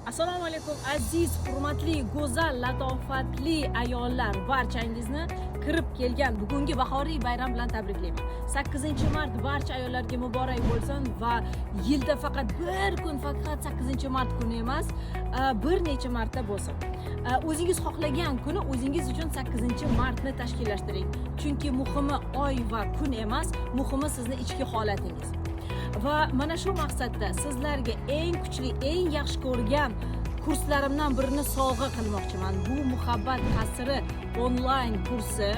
Assalomu alaykum aziz, hurmatli, go'zal, latofatli ayollar, barchangizni kirib kelgan bugungi bahoriy bayram bilan tabriklayman. 8-mart barcha ayollarga muborak bo'lsin va yilda faqat bir kun, faqat 8-mart kuni emas, bir necha marta bo'lsin. O'zingiz xohlagan kuni o'zingiz uchun 8-martni tashkillashtiring. Chunki muhimi oy va kun emas, muhimi sizning ichki holatingiz. Va mana shu maqsadda sizlarga eng kuchli, eng yaxshi ko'rgan kurslarimdan birini sovg'a qilmoqchiman. Bu muhabbat qasri onlayn kursi.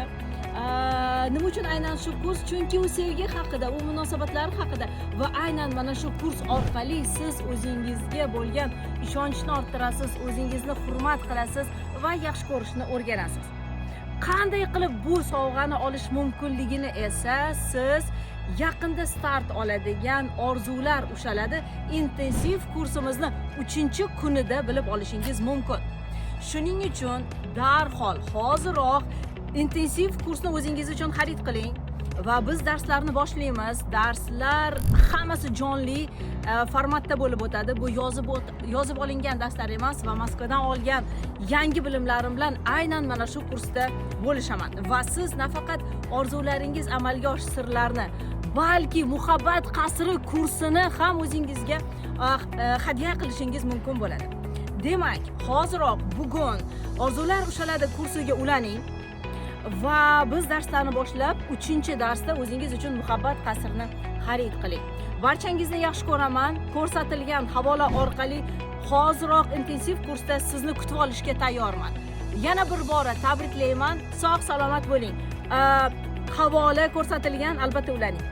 Nima uchun aynan shu kurs? Chunki u sevgi haqida, u munosabatlar haqida va aynan mana shu kurs orqali siz o'zingizga bo'lgan ishonchni orttirasiz, o'zingizni hurmat qilasiz va yaxshi ko'rishni o'rganasiz. Qanday qilib bu sovg'ani olish mumkinligini esa siz yaqinda start oladigan orzular ushaladi intensiv kursimizni 3-kunida bilib olishingiz mumkin. Shuning uchun darhol hoziroq intensiv kursni o'zingiz uchun xarid qiling va biz darslarni boshlaymiz. Darslar hammasi jonli formatda bo'lib o'tadi. Bu yozib olingan darslar emas va Moskvadan olgan yangi bilimlarim bilan aynan mana shu kursda bo'lishaman. Va siz nafaqat orzularingiz amalga oshish sirlarini, balki muhabbat qasri kursini ham o'zingizga hadya qilishingiz mumkin bo'ladi. Demak, hoziroq bugun orzular ushaladi kursiga ulaning va biz darslarni boshlab 3-darsda o'zingiz uchun muhabbat qasrini xarid qiling. Barchangizni yaxshi ko'raman. Ko'rsatilgan havola orqali hoziroq intensiv kursda sizni kutib olishga tayyorman. Yana bir bora tabriklayman. Sog' salomat bo'ling. Havola ko'rsatilgan, albatta ulaning.